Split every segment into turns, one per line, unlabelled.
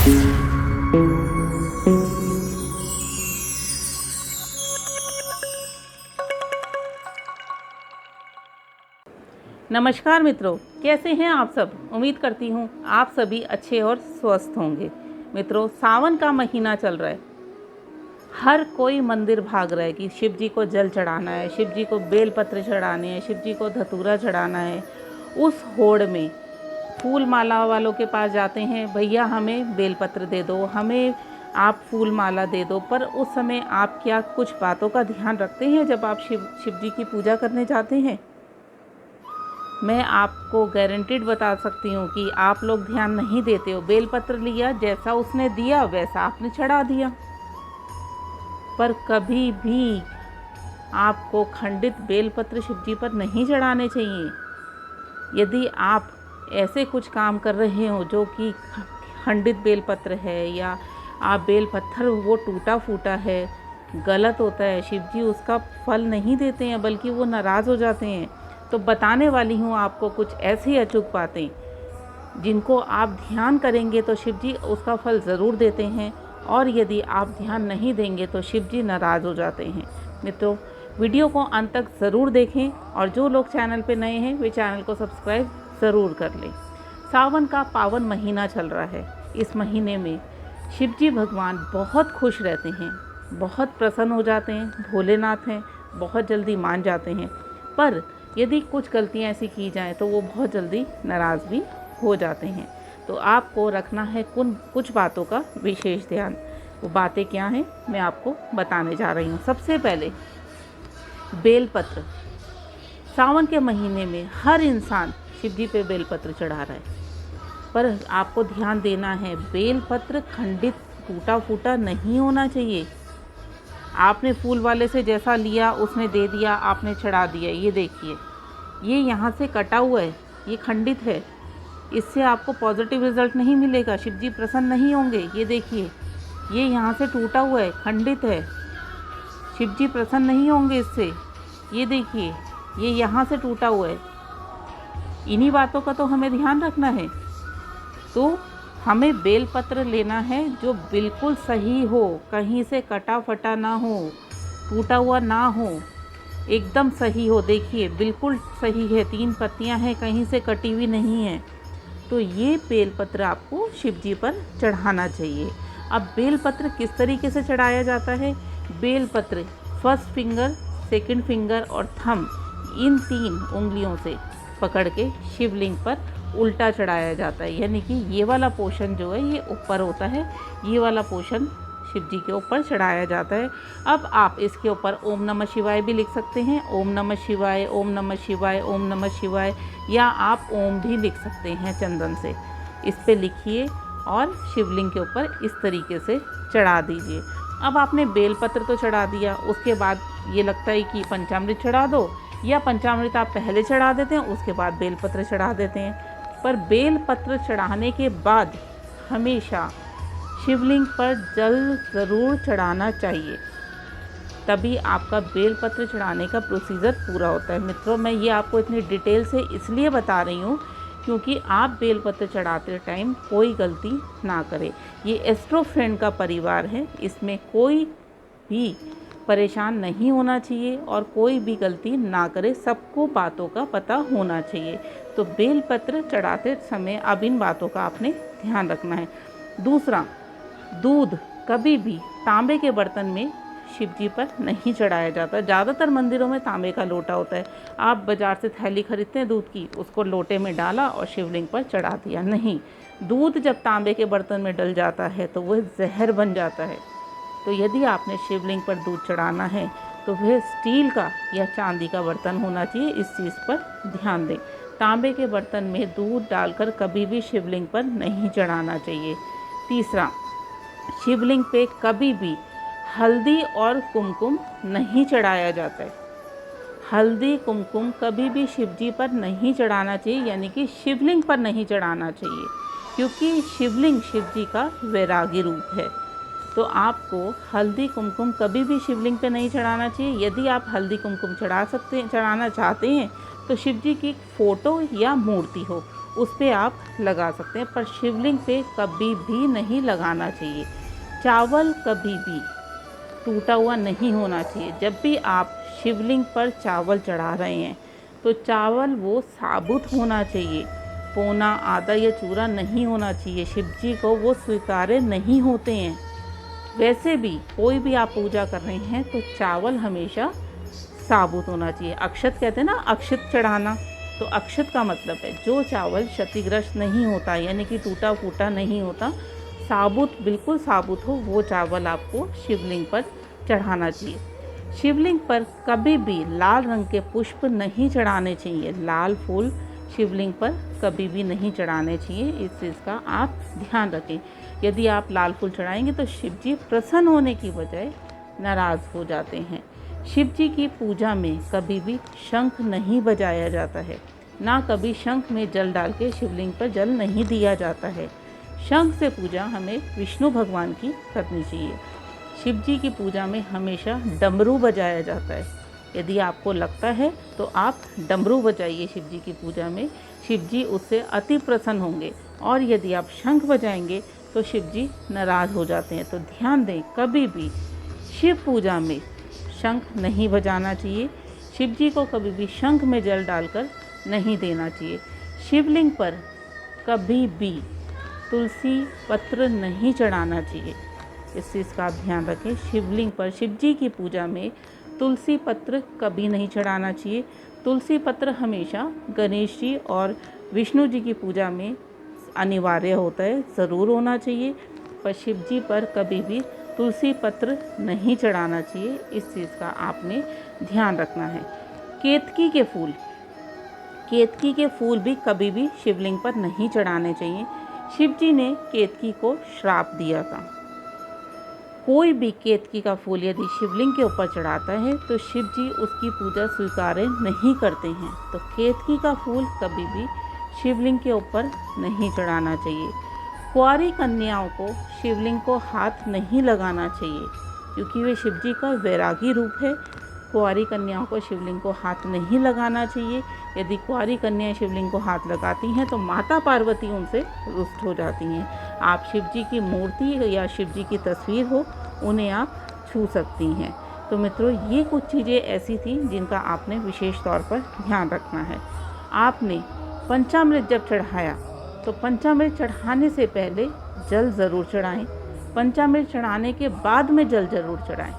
नमस्कार मित्रों, कैसे हैं आप सब। उम्मीद करती हूँ आप सभी अच्छे और स्वस्थ होंगे। मित्रों, सावन का महीना चल रहा है। हर कोई मंदिर भाग रहा है कि शिव जी को जल चढ़ाना है, शिव जी को बेलपत्र चढ़ाने हैं, शिव जी को धतूरा चढ़ाना है। उस होड़ में फूल माला वालों के पास जाते हैं, भैया हमें बेलपत्र दे दो, हमें आप फूल माला दे दो। पर उस समय आप क्या कुछ बातों का ध्यान रखते हैं जब आप शिव जी की पूजा करने जाते हैं? मैं आपको गारंटीड बता सकती हूँ कि आप लोग ध्यान नहीं देते हो। बेलपत्र लिया, जैसा उसने दिया वैसा आपने चढ़ा दिया। पर कभी भी आपको खंडित बेलपत्र शिव जी पर नहीं चढ़ाने चाहिए। यदि आप ऐसे कुछ काम कर रहे हो जो कि खंडित बेलपत्र है, या आप बेलपत्थर वो टूटा फूटा है, गलत होता है। शिव जी उसका फल नहीं देते हैं, बल्कि वो नाराज़ हो जाते हैं। तो बताने वाली हूँ आपको कुछ ऐसी अचूक बातें जिनको आप ध्यान करेंगे तो शिव जी उसका फल ज़रूर देते हैं, और यदि आप ध्यान नहीं देंगे तो शिव जी नाराज़ हो जाते हैं। मित्रों, वीडियो को अंत तक ज़रूर देखें, और जो लोग चैनल पे नए हैं वे चैनल को सब्सक्राइब ज़रूर कर लें। सावन का पावन महीना चल रहा है। इस महीने में शिव जी भगवान बहुत खुश रहते हैं, बहुत प्रसन्न हो जाते हैं। भोलेनाथ हैं, बहुत जल्दी मान जाते हैं। पर यदि कुछ गलतियां ऐसी की जाएं तो वो बहुत जल्दी नाराज़ भी हो जाते हैं। तो आपको रखना है कुछ बातों का विशेष ध्यान। वो बातें क्या हैं मैं आपको बताने जा रही हूँ। सबसे पहले बेलपत्र। सावन के महीने में हर इंसान शिव जी पे बेलपत्र चढ़ा रहा है, पर आपको ध्यान देना है, बेलपत्र खंडित टूटा फूटा नहीं होना चाहिए। आपने फूल वाले से जैसा लिया उसने दे दिया, आपने चढ़ा दिया। ये देखिए, ये यहाँ से कटा हुआ है, ये खंडित है। इससे आपको पॉजिटिव रिजल्ट नहीं मिलेगा, शिव जी प्रसन्न नहीं होंगे। ये देखिए, ये यहाँ से टूटा हुआ है, खंडित है, शिव जी प्रसन्न नहीं होंगे इससे। ये देखिए, ये यहाँ से टूटा हुआ है। इन्हीं बातों का तो हमें ध्यान रखना है। तो हमें बेलपत्र लेना है जो बिल्कुल सही हो, कहीं से कटा फटा ना हो, टूटा हुआ ना हो, एकदम सही हो। देखिए, बिल्कुल सही है, 3 पत्तियां हैं, कहीं से कटी हुई नहीं है। तो ये बेलपत्र आपको शिव जी पर चढ़ाना चाहिए। अब बेलपत्र किस तरीके से चढ़ाया जाता है? बेलपत्र फर्स्ट फिंगर, सेकंड फिंगर और थंब, इन 3 उंगलियों से पकड़ के शिवलिंग पर उल्टा चढ़ाया जाता है। यानी कि ये वाला पोर्शन जो है ये ऊपर होता है, ये वाला पोर्शन शिव जी के ऊपर चढ़ाया जाता है। अब आप इसके ऊपर ओम नमः शिवाय भी लिख सकते हैं। ओम नमः शिवाय, ओम नमः शिवाय, ओम नमः शिवाय, या आप ओम भी लिख सकते हैं चंदन से। इस पे लिखिए और शिवलिंग के ऊपर इस तरीके से चढ़ा दीजिए। अब आपने बेलपत्र तो चढ़ा दिया, उसके बाद ये लगता है कि पंचामृत चढ़ा दो, या पंचामृत आप पहले चढ़ा देते हैं उसके बाद बेलपत्र चढ़ा देते हैं। पर बेलपत्र चढ़ाने के बाद हमेशा शिवलिंग पर जल ज़रूर चढ़ाना चाहिए, तभी आपका बेलपत्र चढ़ाने का प्रोसीजर पूरा होता है। मित्रों, मैं ये आपको इतनी डिटेल से इसलिए बता रही हूँ क्योंकि आप बेलपत्र चढ़ाते टाइम कोई गलती ना करें। ये एस्ट्रो फ्रेंड का परिवार है, इसमें कोई भी परेशान नहीं होना चाहिए और कोई भी गलती ना करे, सबको बातों का पता होना चाहिए। तो बेलपत्र चढ़ाते समय अब इन बातों का आपने ध्यान रखना है। दूसरा, दूध कभी भी तांबे के बर्तन में शिव जी पर नहीं चढ़ाया जाता। ज़्यादातर मंदिरों में तांबे का लोटा होता है। आप बाज़ार से थैली खरीदते हैं दूध की, उसको लोटे में डाला और शिवलिंग पर चढ़ा दिया। नहीं, दूध जब तांबे के बर्तन में डल जाता है तो वह जहर बन जाता है। तो यदि आपने शिवलिंग पर दूध चढ़ाना है तो वह स्टील का या चांदी का बर्तन होना चाहिए। इस चीज़ पर ध्यान दें। तांबे के बर्तन में दूध डालकर कभी भी शिवलिंग पर नहीं चढ़ाना चाहिए। तीसरा, शिवलिंग पे कभी भी हल्दी और कुमकुम नहीं चढ़ाया जाता है। हल्दी कुमकुम कभी भी शिव जी पर नहीं चढ़ाना चाहिए, यानी कि शिवलिंग पर नहीं चढ़ाना चाहिए, क्योंकि शिवलिंग शिव जी का वैरागी रूप है। तो आपको हल्दी कुमकुम कभी भी शिवलिंग पे नहीं चढ़ाना चाहिए। यदि आप हल्दी कुमकुम चढ़ाना चाहते हैं तो शिव जी की फ़ोटो या मूर्ति हो उस पे आप लगा सकते हैं, पर शिवलिंग पे कभी भी नहीं लगाना चाहिए। चावल कभी भी टूटा हुआ नहीं होना चाहिए। जब भी आप शिवलिंग पर चावल चढ़ा रहे हैं तो चावल वो साबुत होना चाहिए, पौना आधा या चूरा नहीं होना चाहिए। शिव जी को वो स्वीकार्य नहीं होते हैं। वैसे भी कोई भी आप पूजा कर रहे हैं तो चावल हमेशा साबुत होना चाहिए। अक्षत कहते हैं ना, अक्षत चढ़ाना, तो अक्षत का मतलब है जो चावल क्षतिग्रस्त नहीं होता, यानी कि टूटा फूटा नहीं होता, साबुत, बिल्कुल साबुत हो, वो चावल आपको शिवलिंग पर चढ़ाना चाहिए। शिवलिंग पर कभी भी लाल रंग के पुष्प नहीं चढ़ाने चाहिए। लाल फूल शिवलिंग पर कभी भी नहीं चढ़ाने चाहिए, इस चीज़ का आप ध्यान रखें। यदि आप लाल फूल चढ़ाएंगे तो शिव जी प्रसन्न होने की बजाय नाराज़ हो जाते हैं। शिव जी की पूजा में कभी भी शंख नहीं बजाया जाता है, ना कभी शंख में जल डाल के शिवलिंग पर जल नहीं दिया जाता है। शंख से पूजा हमें विष्णु भगवान की करनी चाहिए। शिव जी की पूजा में हमेशा डमरू बजाया जाता है। यदि आपको लगता है तो आप डमरू बजाइए शिव जी की पूजा में, शिव जी उससे अति प्रसन्न होंगे। और यदि आप शंख बजाएंगे तो शिव जी नाराज़ हो जाते हैं। तो ध्यान दें, कभी भी शिव पूजा में शंख नहीं बजाना चाहिए। शिव जी को कभी भी शंख में जल डालकर नहीं देना चाहिए। शिवलिंग पर कभी भी तुलसी पत्र नहीं चढ़ाना चाहिए, इस चीज़ का आप ध्यान रखें। शिवलिंग पर शिव जी की पूजा में तुलसी पत्र कभी नहीं चढ़ाना चाहिए। तुलसी पत्र हमेशा गणेश जी और विष्णु जी की पूजा में अनिवार्य होता है, ज़रूर होना चाहिए, पर शिव जी पर कभी भी तुलसी पत्र नहीं चढ़ाना चाहिए, इस चीज़ का आपने ध्यान रखना है। केतकी के फूल भी कभी भी शिवलिंग पर नहीं चढ़ाने चाहिए। शिव जी ने केतकी को श्राप दिया था। कोई भी केतकी का फूल यदि शिवलिंग के ऊपर चढ़ाता है तो शिव जी उसकी पूजा स्वीकार्य नहीं करते हैं। तो केतकी का फूल कभी भी शिवलिंग के ऊपर नहीं चढ़ाना चाहिए। कुंवारी कन्याओं को शिवलिंग को हाथ नहीं लगाना चाहिए, क्योंकि वे शिव जी का वैरागी रूप है। कुंवारी कन्याओं को शिवलिंग को हाथ नहीं लगाना चाहिए। यदि कुंवारी कन्याएं शिवलिंग को हाथ लगाती हैं तो माता पार्वती उनसे रुष्ट हो जाती हैं। आप शिव जी की मूर्ति या शिव जी की तस्वीर हो, उन्हें आप छू सकती हैं। तो मित्रों, ये कुछ चीज़ें ऐसी थी जिनका आपने विशेष तौर पर ध्यान रखना है। आपने पंचामृत जब चढ़ाया तो पंचामृत चढ़ाने से पहले जल ज़रूर चढ़ाएं, पंचामृत चढ़ाने के बाद में जल ज़रूर चढ़ाएं।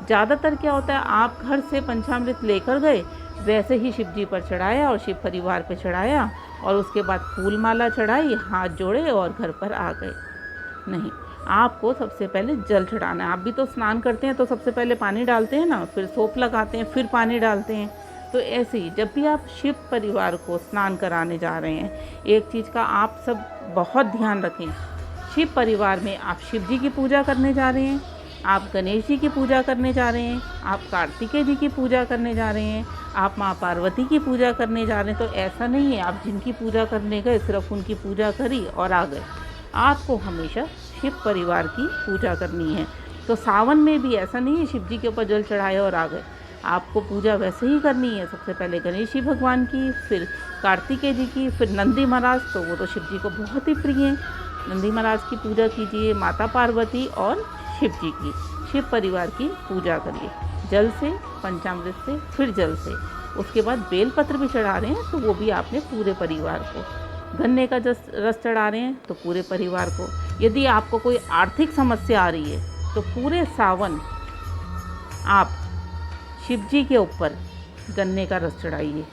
ज़्यादातर क्या होता है, आप घर से पंचामृत लेकर गए, वैसे ही शिव जी पर चढ़ाया और शिव परिवार पर चढ़ाया और उसके बाद फूल माला चढ़ाई, हाथ जोड़े और घर पर आ गए। नहीं, आपको सबसे पहले जल चढ़ाना है। आप भी तो स्नान करते हैं तो सबसे पहले पानी डालते हैं ना, फिर सोप लगाते हैं, फिर पानी डालते हैं। तो ऐसे ही जब भी आप शिव परिवार को स्नान कराने जा रहे हैं, एक चीज़ का आप सब बहुत ध्यान रखें। शिव परिवार में आप शिव जी की पूजा करने जा रहे हैं, आप गणेश जी की पूजा करने जा रहे हैं, आप कार्तिकेय जी की पूजा करने जा रहे हैं, आप माँ पार्वती की पूजा करने जा रहे हैं। तो ऐसा नहीं है आप जिनकी पूजा करने गए सिर्फ उनकी पूजा करी और आ गए। आपको हमेशा शिव परिवार की पूजा करनी है। तो सावन में भी ऐसा नहीं है शिव जी के ऊपर जल चढ़ाए और आ गए। आपको पूजा वैसे ही करनी है, सबसे पहले गणेश जी भगवान की, फिर कार्तिकेय जी की, फिर नंदी महाराज, तो वो तो शिव जी को बहुत ही प्रिय हैं। नंदी महाराज की पूजा कीजिए, माता पार्वती और शिव जी की, शिव परिवार की पूजा करिए जल से, पंचामृत से, फिर जल से। उसके बाद बेलपत्र भी चढ़ा रहे हैं तो वो भी आपने पूरे परिवार को, गन्ने का रस चढ़ा रहे हैं तो पूरे परिवार को। यदि आपको कोई आर्थिक समस्या आ रही है तो पूरे सावन आप शिव जी के ऊपर गन्ने का रस चढ़ाइए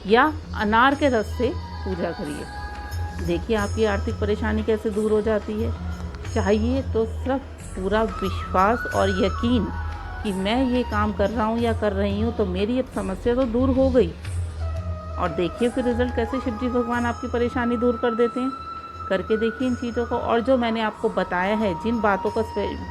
या अनार के रस से पूजा करिए। देखिए आपकी आर्थिक परेशानी कैसे दूर हो जाती है। चाहिए तो सिर्फ पूरा विश्वास और यकीन कि मैं ये काम कर रहा हूँ या कर रही हूँ तो मेरी अब समस्या तो दूर हो गई। और देखिए फिर रिज़ल्ट कैसे शिव जी भगवान आपकी परेशानी दूर कर देते हैं। करके देखिए इन चीज़ों को। और जो मैंने आपको बताया है, जिन बातों को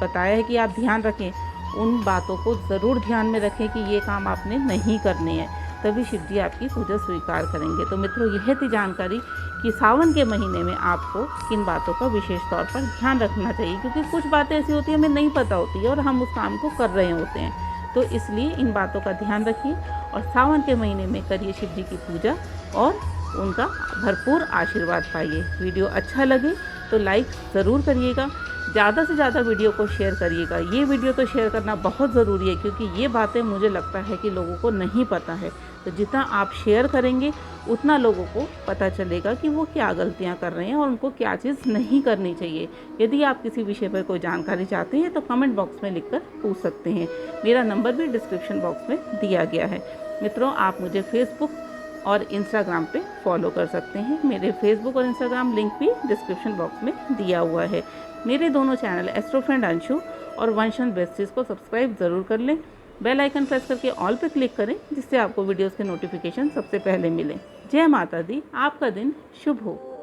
बताया है कि आप ध्यान रखें, उन बातों को ज़रूर ध्यान में रखें कि ये काम आपने नहीं करने हैं, तभी शिव जी आपकी पूजा स्वीकार करेंगे। तो मित्रों, यह थी जानकारी कि सावन के महीने में आपको किन बातों का विशेष तौर पर ध्यान रखना चाहिए, क्योंकि कुछ बातें ऐसी होती हैं हमें नहीं पता होती है और हम उस काम को कर रहे होते हैं। तो इसलिए इन बातों का ध्यान रखिए और सावन के महीने में करिए शिव जी की पूजा और उनका भरपूर आशीर्वाद पाइए। वीडियो अच्छा लगे तो लाइक ज़रूर करिएगा, ज़्यादा से ज़्यादा वीडियो को शेयर करिएगा। ये वीडियो तो शेयर करना बहुत ज़रूरी है, क्योंकि ये बातें मुझे लगता है कि लोगों को नहीं पता है। तो जितना आप शेयर करेंगे उतना लोगों को पता चलेगा कि वो क्या गलतियां कर रहे हैं और उनको क्या चीज़ नहीं करनी चाहिए। यदि आप किसी विषय पर कोई जानकारी चाहते हैं तो कमेंट बॉक्स में लिखकर पूछ सकते हैं। मेरा नंबर भी डिस्क्रिप्शन बॉक्स में दिया गया है। मित्रों, आप मुझे फेसबुक और इंस्टाग्राम पे फॉलो कर सकते हैं। मेरे फेसबुक और इंस्टाग्राम लिंक भी डिस्क्रिप्शन बॉक्स में दिया हुआ है। मेरे दोनों चैनल एस्ट्रो फ्रेंड अंशु और वंशन बेस्टीज को सब्सक्राइब ज़रूर कर लें। बेल आइकन प्रेस करके ऑल पे क्लिक करें, जिससे आपको वीडियोस के नोटिफिकेशन सबसे पहले मिलें। जय माता दी, आपका दिन शुभ हो।